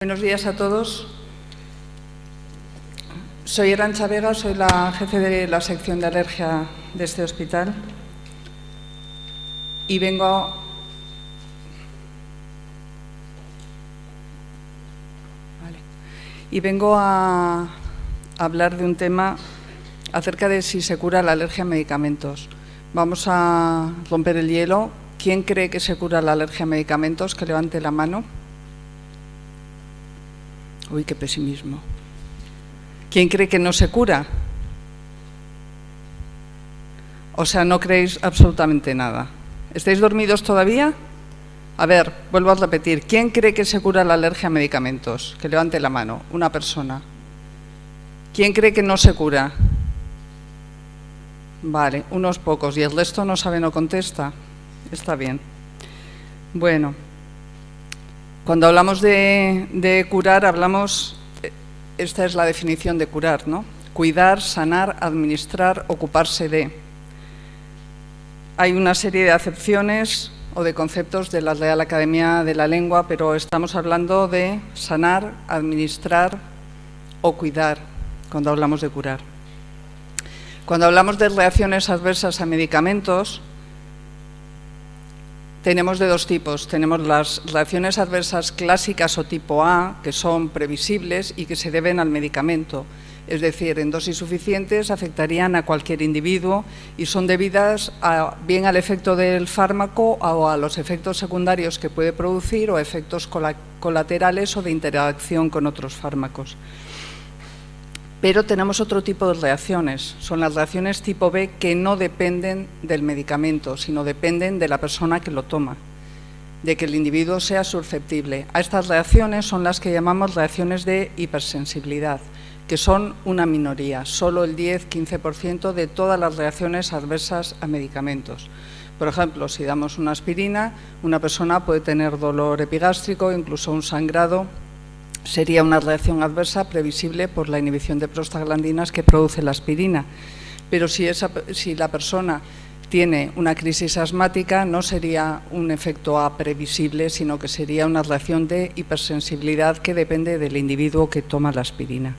Buenos días a todos. Soy Arantxa Vega, soy la jefe de la sección de alergia de este hospital y vengo a hablar de un tema acerca de si se cura la alergia a medicamentos. Vamos a romper el hielo. ¿Quién cree que se cura la alergia a medicamentos? Que levante la mano. Uy, qué pesimismo. ¿Quién cree que no se cura? O sea, no creéis absolutamente nada. ¿Estáis dormidos todavía? A ver, vuelvo a repetir. ¿Quién cree que se cura la alergia a medicamentos? Que levante la mano. Una persona. ¿Quién cree que no se cura? Vale, unos pocos. ¿Y el resto no sabe, no contesta? Está bien. Bueno. Cuando hablamos de curar, esta es la definición de curar, ¿no? Cuidar, sanar, administrar, ocuparse de. Hay una serie de acepciones o de conceptos de la Real Academia de la Lengua, pero estamos hablando de sanar, administrar o cuidar cuando hablamos de curar. Cuando hablamos de reacciones adversas a medicamentos, tenemos de dos tipos. Tenemos las reacciones adversas clásicas o tipo A, que son previsibles y que se deben al medicamento. Es decir, en dosis suficientes afectarían a cualquier individuo y son debidas bien al efecto del fármaco o a los efectos secundarios que puede producir o efectos colaterales o de interacción con otros fármacos. Pero tenemos otro tipo de reacciones, son las reacciones tipo B que no dependen del medicamento, sino dependen de la persona que lo toma, de que el individuo sea susceptible. A estas reacciones son las que llamamos reacciones de hipersensibilidad, que son una minoría, solo el 10-15% de todas las reacciones adversas a medicamentos. Por ejemplo, si damos una aspirina, una persona puede tener dolor epigástrico, incluso un sangrado. Sería una reacción adversa previsible por la inhibición de prostaglandinas que produce la aspirina. Pero si la persona tiene una crisis asmática, no sería un efecto A previsible, sino que sería una reacción de hipersensibilidad que depende del individuo que toma la aspirina.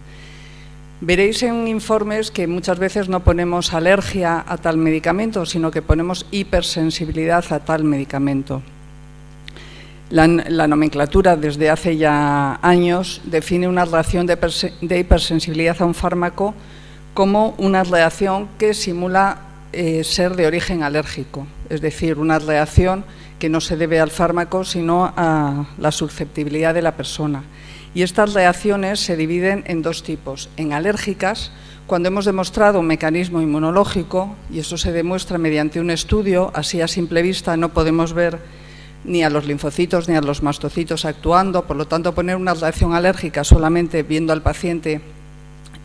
Veréis en informes que muchas veces no ponemos alergia a tal medicamento, sino que ponemos hipersensibilidad a tal medicamento. La nomenclatura desde hace ya años define una reacción de hipersensibilidad a un fármaco como una reacción que simula ser de origen alérgico, es decir, una reacción que no se debe al fármaco sino a la susceptibilidad de la persona. Y estas reacciones se dividen en dos tipos, en alérgicas, cuando hemos demostrado un mecanismo inmunológico, y eso se demuestra mediante un estudio, así a simple vista no podemos ver ni a los linfocitos ni a los mastocitos actuando, por lo tanto poner una reacción alérgica solamente viendo al paciente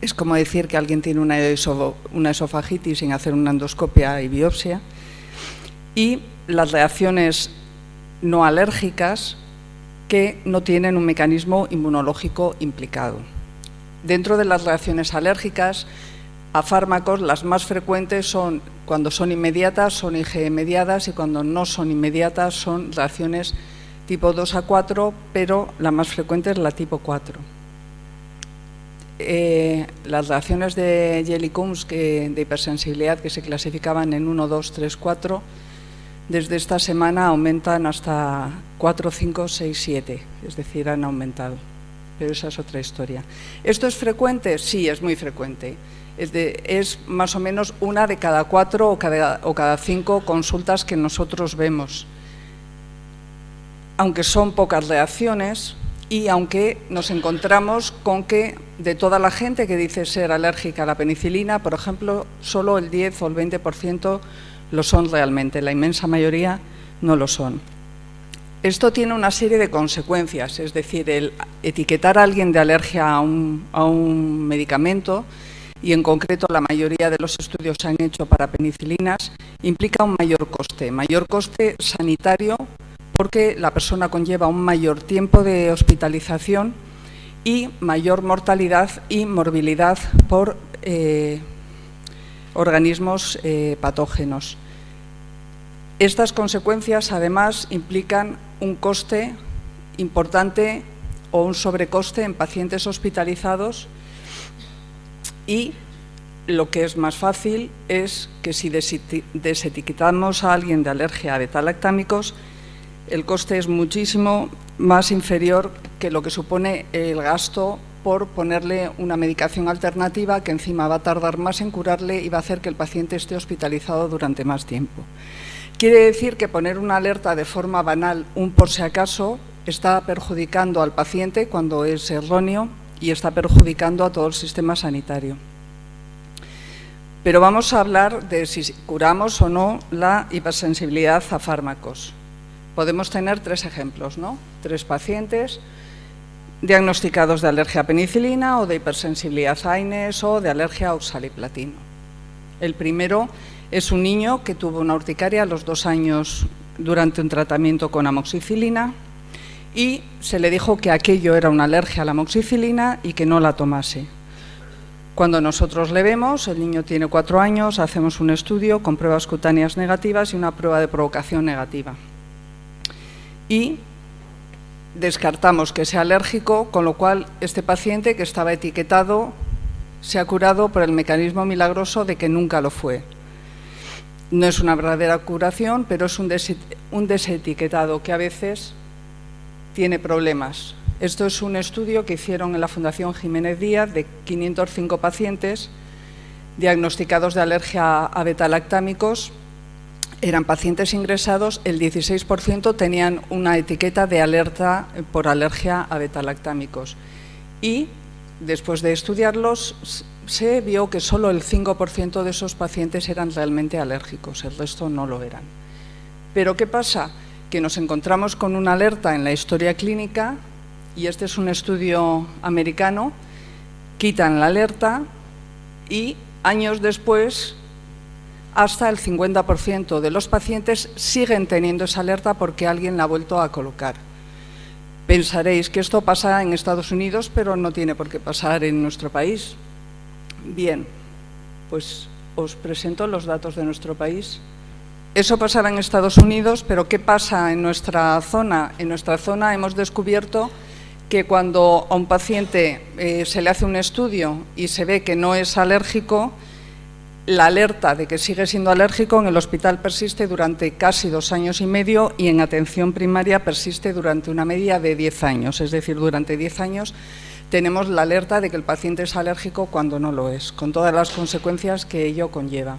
es como decir que alguien tiene una esofagitis sin hacer una endoscopia y biopsia. Y las reacciones no alérgicas que no tienen un mecanismo inmunológico implicado. Dentro de las reacciones alérgicas a fármacos, las más frecuentes son, cuando son inmediatas, son IgE mediadas, y cuando no son inmediatas son reacciones tipo 2 a 4, pero la más frecuente es la tipo 4. Las reacciones de Jelly-Combs de hipersensibilidad que se clasificaban en 1, 2, 3, 4, desde esta semana aumentan hasta 4, 5, 6, 7, es decir, han aumentado. Pero esa es otra historia. ¿Esto es frecuente? Sí, es muy frecuente. Es más o menos una de cada 4 o cada 5 consultas que nosotros vemos. Aunque son pocas reacciones y aunque nos encontramos con que de toda la gente que dice ser alérgica a la penicilina, por ejemplo, solo el 10 o el 20% lo son realmente, la inmensa mayoría no lo son. Esto tiene una serie de consecuencias, es decir, el etiquetar a alguien de alergia a un medicamento, y en concreto la mayoría de los estudios se han hecho para penicilinas, implica un mayor coste sanitario, porque la persona conlleva un mayor tiempo de hospitalización y mayor mortalidad y morbilidad por organismos patógenos. Estas consecuencias además implican un coste importante o un sobrecoste en pacientes hospitalizados, y lo que es más fácil es que si desetiquetamos a alguien de alergia a beta-lactámicos, el coste es muchísimo más inferior que lo que supone el gasto por ponerle una medicación alternativa que encima va a tardar más en curarle y va a hacer que el paciente esté hospitalizado durante más tiempo. Quiere decir que poner una alerta de forma banal, un por si acaso, está perjudicando al paciente cuando es erróneo y está perjudicando a todo el sistema sanitario. Pero vamos a hablar de si curamos o no la hipersensibilidad a fármacos. Podemos tener 3 ejemplos, ¿no? 3 pacientes diagnosticados de alergia a penicilina o de hipersensibilidad a AINES o de alergia a oxaliplatino. El primero es un niño que tuvo una urticaria a los 2 años durante un tratamiento con amoxicilina y se le dijo que aquello era una alergia a la amoxicilina y que no la tomase. Cuando nosotros le vemos, el niño tiene 4 años, hacemos un estudio con pruebas cutáneas negativas y una prueba de provocación negativa. Y descartamos que sea alérgico, con lo cual este paciente que estaba etiquetado se ha curado por el mecanismo milagroso de que nunca lo fue. No es una verdadera curación, pero es un desetiquetado que a veces tiene problemas. Esto es un estudio que hicieron en la Fundación Jiménez Díaz de 505 pacientes diagnosticados de alergia a beta-lactámicos. Eran pacientes ingresados, el 16% tenían una etiqueta de alerta por alergia a beta-lactámicos. Y después de estudiarlos, se vio que solo el 5% de esos pacientes eran realmente alérgicos, el resto no lo eran. Pero ¿qué pasa? Que nos encontramos con una alerta en la historia clínica, y este es un estudio americano, quitan la alerta y años después hasta el 50% de los pacientes siguen teniendo esa alerta porque alguien la ha vuelto a colocar. Pensaréis que esto pasa en Estados Unidos, pero no tiene por qué pasar en nuestro país. Bien, pues os presento los datos de nuestro país. Eso pasaba en Estados Unidos, pero ¿qué pasa en nuestra zona? En nuestra zona hemos descubierto que cuando a un paciente se le hace un estudio y se ve que no es alérgico, la alerta de que sigue siendo alérgico en el hospital persiste durante casi 2 años y medio y en atención primaria persiste durante una media de 10 años. Es decir, durante 10 años tenemos la alerta de que el paciente es alérgico cuando no lo es, con todas las consecuencias que ello conlleva.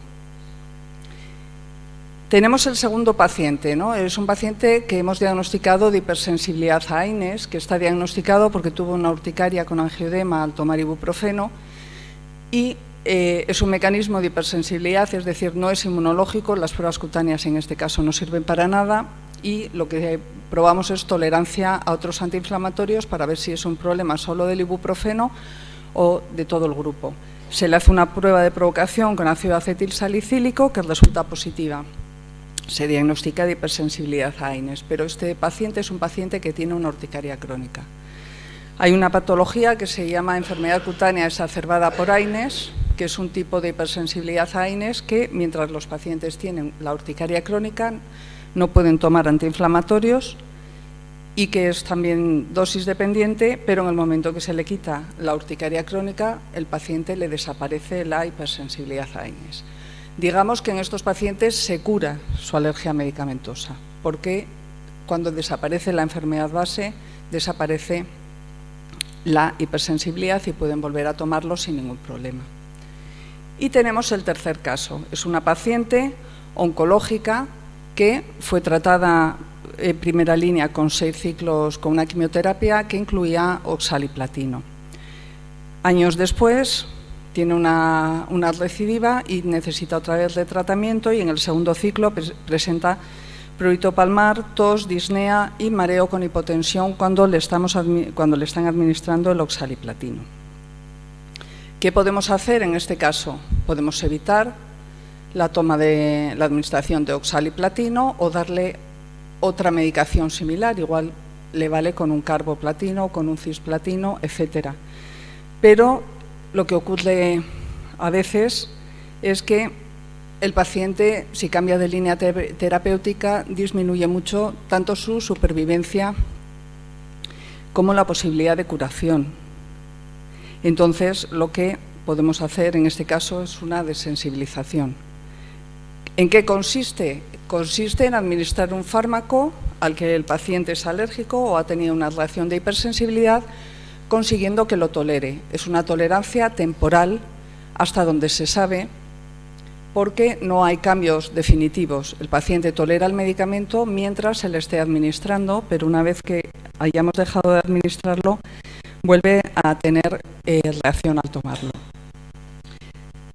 Tenemos el segundo paciente, ¿no? Es un paciente que hemos diagnosticado de hipersensibilidad a AINES, que está diagnosticado porque tuvo una urticaria con angioedema al tomar ibuprofeno y es un mecanismo de hipersensibilidad, es decir, no es inmunológico, las pruebas cutáneas en este caso no sirven para nada y lo que probamos es tolerancia a otros antiinflamatorios para ver si es un problema solo del ibuprofeno o de todo el grupo. Se le hace una prueba de provocación con ácido acetilsalicílico que resulta positiva. Se diagnostica de hipersensibilidad a AINES, pero este paciente es un paciente que tiene una urticaria crónica. Hay una patología que se llama enfermedad cutánea exacerbada por AINES, que es un tipo de hipersensibilidad a AINES que, mientras los pacientes tienen la urticaria crónica, no pueden tomar antiinflamatorios y que es también dosis dependiente, pero en el momento que se le quita la urticaria crónica, el paciente le desaparece la hipersensibilidad a AINES. Digamos que en estos pacientes se cura su alergia medicamentosa, porque cuando desaparece la enfermedad base, desaparece la hipersensibilidad y pueden volver a tomarlo sin ningún problema. Y tenemos el tercer caso. Es una paciente oncológica que fue tratada en primera línea con 6 ciclos con una quimioterapia que incluía oxaliplatino. Años después tiene una recidiva y necesita otra vez de tratamiento y en el segundo ciclo presenta prurito palmar, tos, disnea y mareo con hipotensión cuando le están administrando el oxaliplatino. ¿Qué podemos hacer en este caso? Podemos evitar la administración de oxaliplatino o darle otra medicación similar, igual le vale con un carboplatino, con un cisplatino, etcétera. Pero lo que ocurre a veces es que el paciente, si cambia de línea terapéutica, disminuye mucho tanto su supervivencia como la posibilidad de curación. Entonces, lo que podemos hacer en este caso es una desensibilización. ¿En qué consiste? Consiste en administrar un fármaco al que el paciente es alérgico o ha tenido una reacción de hipersensibilidad, consiguiendo que lo tolere. Es una tolerancia temporal hasta donde se sabe, porque no hay cambios definitivos. El paciente tolera el medicamento mientras se le esté administrando, pero una vez que hayamos dejado de administrarlo, vuelve a tener reacción al tomarlo.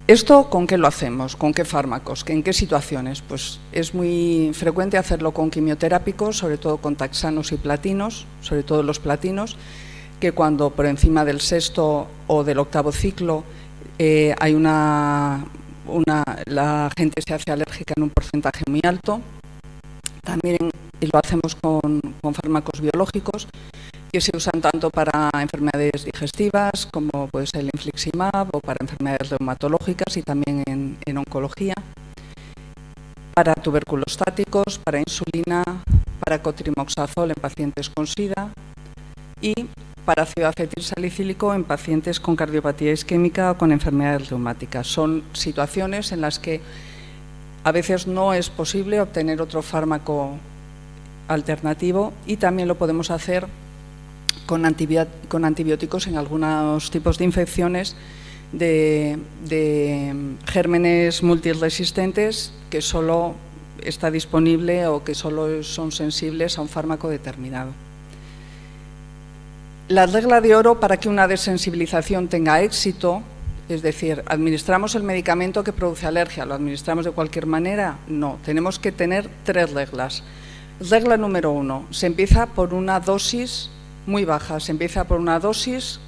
¿Esto con qué lo hacemos? ¿Con qué fármacos? ¿En qué situaciones? Pues es muy frecuente hacerlo con quimioterápicos, sobre todo con taxanos y platinos, sobre todo los platinos, que cuando por encima del 6º o del 8º ciclo hay la gente se hace alérgica en un porcentaje muy alto. También lo hacemos con fármacos biológicos que se usan tanto para enfermedades digestivas como pues, el infliximab o para enfermedades reumatológicas y también en oncología, para tuberculostáticos, para insulina, para cotrimoxazol en pacientes con SIDA y para ácido acetilsalicílico en pacientes con cardiopatía isquémica o con enfermedades reumáticas. Son situaciones en las que a veces no es posible obtener otro fármaco alternativo y también lo podemos hacer con antibióticos en algunos tipos de infecciones de gérmenes multiresistentes que solo está disponible o que solo son sensibles a un fármaco determinado. La regla de oro para que una desensibilización tenga éxito, es decir, ¿administramos el medicamento que produce alergia? ¿Lo administramos de cualquier manera? No, tenemos que tener 3 reglas. Regla número 1, se empieza por una dosis muy baja, se empieza por una dosis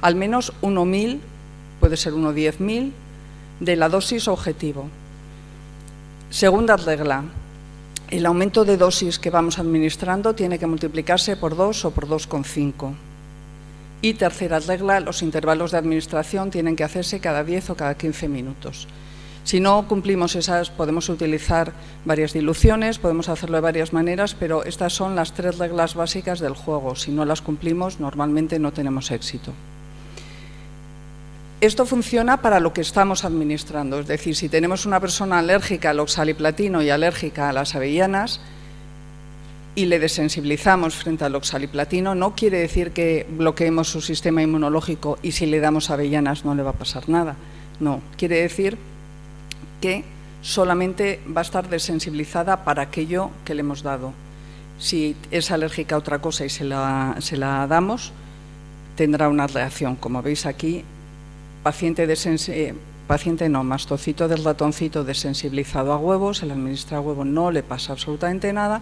al menos 1.000, puede ser 10.000, de la dosis objetivo. Segunda regla, el aumento de dosis que vamos administrando tiene que multiplicarse por 2 o por 2,5. Y tercera regla, los intervalos de administración tienen que hacerse cada 10 o cada 15 minutos. Si no cumplimos esas, podemos utilizar varias diluciones, podemos hacerlo de varias maneras, pero estas son las 3 reglas básicas del juego. Si no las cumplimos, normalmente no tenemos éxito. Esto funciona para lo que estamos administrando, es decir, si tenemos una persona alérgica al oxaliplatino y alérgica a las avellanas y le desensibilizamos frente al oxaliplatino, no quiere decir que bloqueemos su sistema inmunológico y si le damos avellanas no le va a pasar nada. No, quiere decir que solamente va a estar desensibilizada para aquello que le hemos dado. Si es alérgica a otra cosa y se la damos, tendrá una reacción. Como veis aquí, mastocito del ratoncito desensibilizado a huevo, se le administra a huevo, no le pasa absolutamente nada,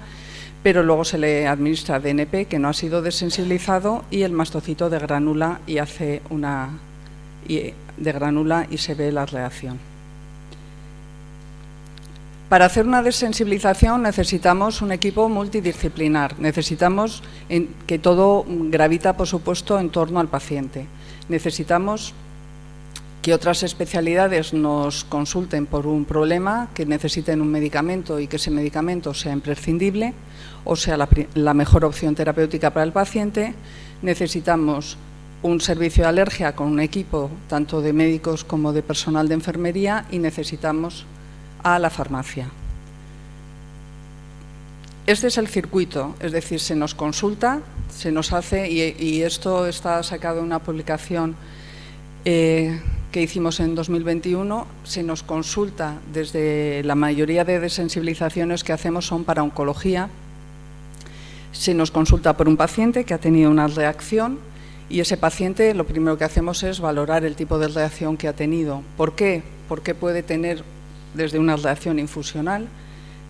pero luego se le administra DNP que no ha sido desensibilizado y el mastocito degranula y se ve la reacción. Para hacer una desensibilización necesitamos un equipo multidisciplinar, necesitamos que todo gravita, por supuesto, en torno al paciente. Necesitamos que otras especialidades nos consulten por un problema, que necesiten un medicamento y que ese medicamento sea imprescindible o sea la mejor opción terapéutica para el paciente. Necesitamos un servicio de alergia con un equipo tanto de médicos como de personal de enfermería y necesitamos a la farmacia. Este es el circuito, es decir, se nos consulta, se nos hace, y esto está sacado en una publicación que hicimos en 2021, se nos consulta desde la mayoría de desensibilizaciones que hacemos son para oncología, se nos consulta por un paciente que ha tenido una reacción y ese paciente lo primero que hacemos es valorar el tipo de reacción que ha tenido. ¿Por qué? Porque puede tener desde una reacción infusional,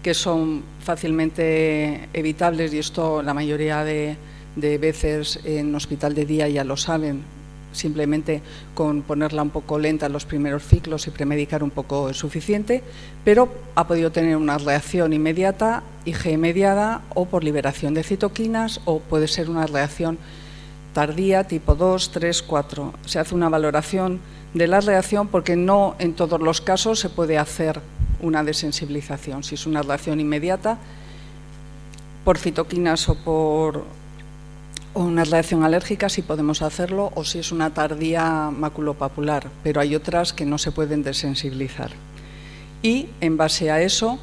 que son fácilmente evitables y esto la mayoría de veces en hospital de día ya lo saben, simplemente con ponerla un poco lenta en los primeros ciclos y premedicar un poco es suficiente, pero ha podido tener una reacción inmediata, IgE mediada o por liberación de citoquinas o puede ser una reacción tardía tipo 2, 3, 4. Se hace una valoración de la reacción porque no en todos los casos se puede hacer una desensibilización. Si es una reacción inmediata, por citoquinas o O una reacción alérgica sí podemos hacerlo, o si es una tardía maculopapular, pero hay otras que no se pueden desensibilizar. Y en base a eso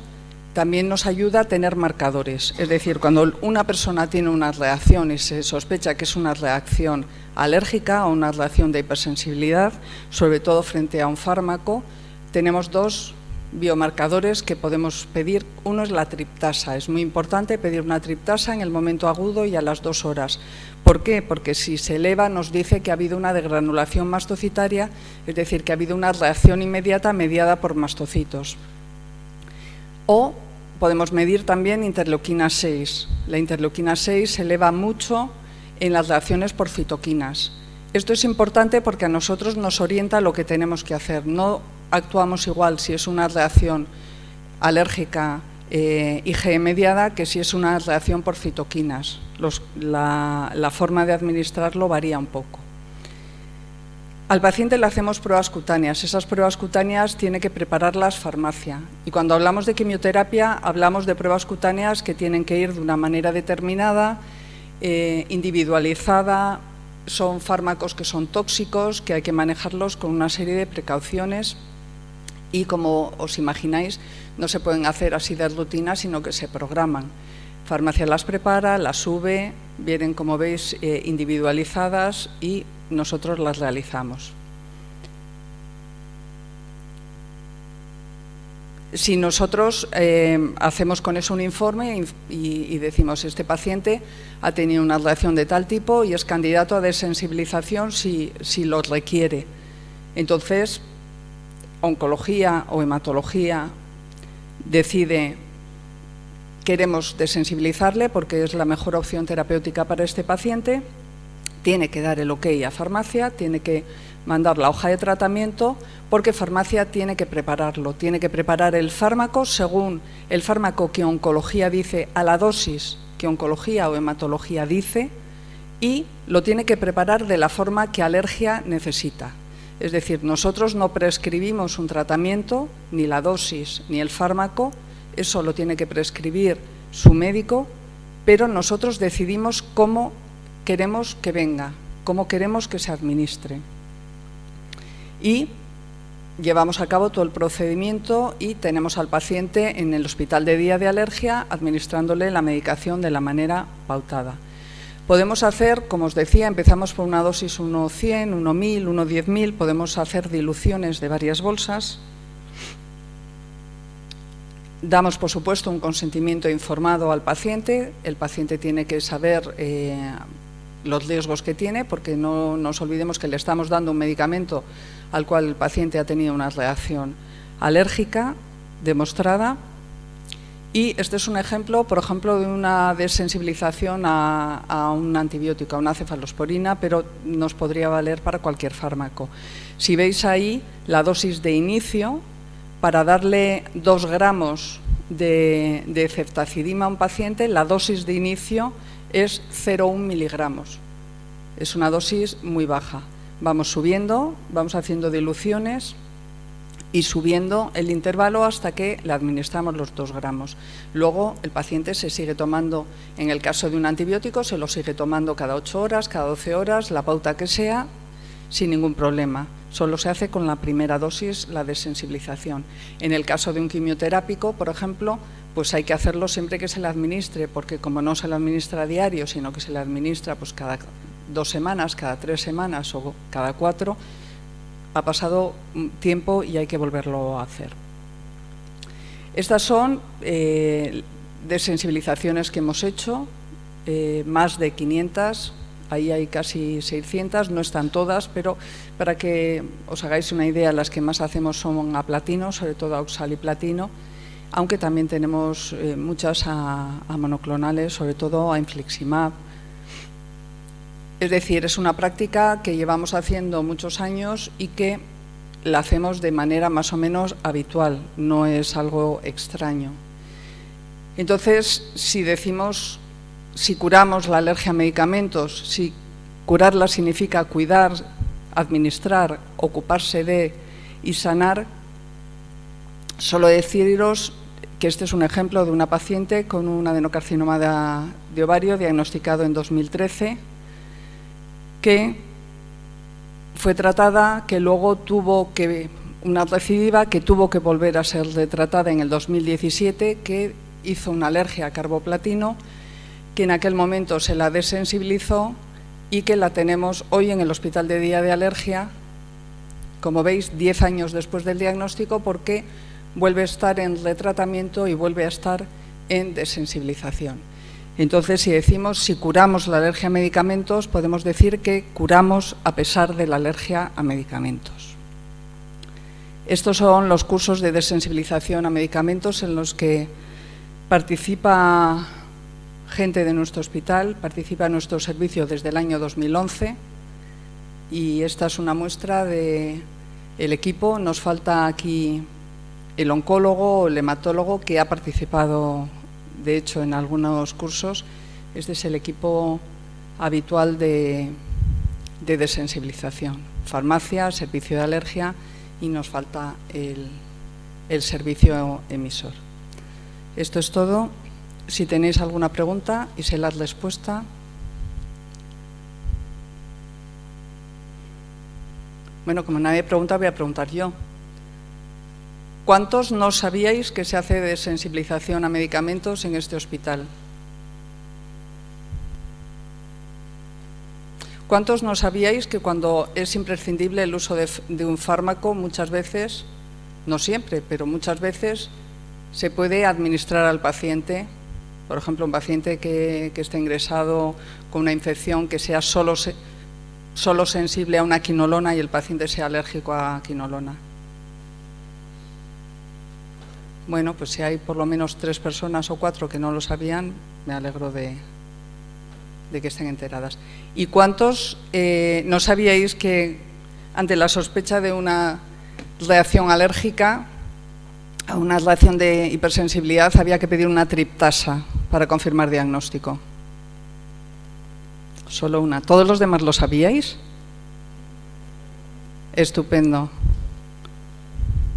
también nos ayuda a tener marcadores, es decir, cuando una persona tiene una reacción y se sospecha que es una reacción alérgica o una reacción de hipersensibilidad, sobre todo frente a un fármaco, tenemos dos biomarcadores que podemos pedir. Uno es la triptasa. Es muy importante pedir una triptasa en el momento agudo y a las 2 horas. ¿Por qué? Porque si se eleva nos dice que ha habido una degranulación mastocitaria, es decir, que ha habido una reacción inmediata mediada por mastocitos. O podemos medir también interleuquina 6. La interleuquina 6 se eleva mucho en las reacciones por citoquinas. Esto es importante porque a nosotros nos orienta lo que tenemos que hacer. No actuamos igual si es una reacción alérgica IgE mediada que si es una reacción por citoquinas. La forma de administrarlo varía un poco. Al paciente le hacemos pruebas cutáneas. Esas pruebas cutáneas tiene que prepararlas farmacia. Y cuando hablamos de quimioterapia, hablamos de pruebas cutáneas que tienen que ir de una manera determinada, individualizada. Son fármacos que son tóxicos, que hay que manejarlos con una serie de precauciones y, como os imagináis, no se pueden hacer así de rutina, sino que se programan. Farmacia las prepara, las sube, vienen, como veis, individualizadas y nosotros las realizamos. Si nosotros hacemos con eso un informe y decimos este paciente ha tenido una reacción de tal tipo y es candidato a desensibilización si lo requiere, entonces oncología o hematología decide queremos desensibilizarle porque es la mejor opción terapéutica para este paciente, tiene que dar el ok a farmacia, tiene que mandar la hoja de tratamiento porque farmacia tiene que prepararlo, tiene que preparar el fármaco según el fármaco que oncología dice a la dosis que oncología o hematología dice y lo tiene que preparar de la forma que alergia necesita. Es decir, nosotros no prescribimos un tratamiento, ni la dosis, ni el fármaco, eso lo tiene que prescribir su médico, pero nosotros decidimos cómo queremos que venga, cómo queremos que se administre. Y llevamos a cabo todo el procedimiento y tenemos al paciente en el hospital de día de alergia administrándole la medicación de la manera pautada. Podemos hacer, como os decía, empezamos por una dosis 1.100, 1.1000, 1.10.000, podemos hacer diluciones de varias bolsas. Damos, por supuesto, un consentimiento informado al paciente. El paciente tiene que saber los riesgos que tiene, porque no nos olvidemos que le estamos dando un medicamento al cual el paciente ha tenido una reacción alérgica demostrada. Y este es un ejemplo, por ejemplo, de una desensibilización a un antibiótico, a una cefalosporina, pero nos podría valer para cualquier fármaco. Si veis ahí la dosis de inicio, para darle 2 gramos de ceftazidima a un paciente, la dosis de inicio es 0,1 miligramos. Es una dosis muy baja. Vamos subiendo, vamos haciendo diluciones y subiendo el intervalo hasta que le administramos los 2 gramos. Luego el paciente se sigue tomando, en el caso de un antibiótico, se lo sigue tomando cada 8 horas, cada 12 horas, la pauta que sea, sin ningún problema. Solo se hace con la primera dosis la desensibilización. En el caso de un quimioterápico, por ejemplo, pues hay que hacerlo siempre que se le administre, porque como no se le administra a diario, sino que se le administra pues cada 2 semanas, cada 3 semanas o cada 4, ha pasado tiempo y hay que volverlo a hacer. Estas son desensibilizaciones que hemos hecho, más de 500, ahí hay casi 600, no están todas, pero para que os hagáis una idea, las que más hacemos son a platino, sobre todo a oxaliplatino, aunque también tenemos muchas a monoclonales, sobre todo a infliximab. Es decir, es una práctica que llevamos haciendo muchos años y que la hacemos de manera más o menos habitual, no es algo extraño. Entonces, si curamos la alergia a medicamentos, si curarla significa cuidar, administrar, ocuparse de y sanar, solo deciros que este es un ejemplo de una paciente con un adenocarcinoma de ovario diagnosticado en 2013, que fue tratada, que luego tuvo que, una recidiva que tuvo que volver a ser retratada en el 2017, que hizo una alergia a carboplatino, que en aquel momento se la desensibilizó y que la tenemos hoy en el Hospital de Día de Alergia, como veis, 10 años después del diagnóstico, porque vuelve a estar en retratamiento y vuelve a estar en desensibilización. Entonces, si curamos la alergia a medicamentos, podemos decir que curamos a pesar de la alergia a medicamentos. Estos son los cursos de desensibilización a medicamentos en los que participa gente de nuestro hospital, participa en nuestro servicio desde el año 2011, y esta es una muestra del equipo. Nos falta aquí el oncólogo o el hematólogo, que ha participado de hecho en algunos cursos. Este es el equipo habitual de desensibilización: farmacia, servicio de alergia, y nos falta el servicio emisor. Esto es todo. Si tenéis alguna pregunta y sé la respuesta. Bueno, como nadie pregunta, voy a preguntar yo. ¿Cuántos no sabíais que se hace desensibilización a medicamentos en este hospital? ¿Cuántos no sabíais que cuando es imprescindible el uso de un fármaco, muchas veces, no siempre, pero muchas veces, se puede administrar al paciente? Por ejemplo, un paciente que esté ingresado con una infección, que sea solo sensible a una quinolona y el paciente sea alérgico a quinolona. Bueno, pues si hay por lo menos 3 personas o 4 que no lo sabían, me alegro de que estén enteradas. ¿Y cuántos no sabíais que ante la sospecha de una reacción alérgica, a una reacción de hipersensibilidad, había que pedir una triptasa para confirmar diagnóstico? Solo una. ¿Todos los demás lo sabíais? Estupendo.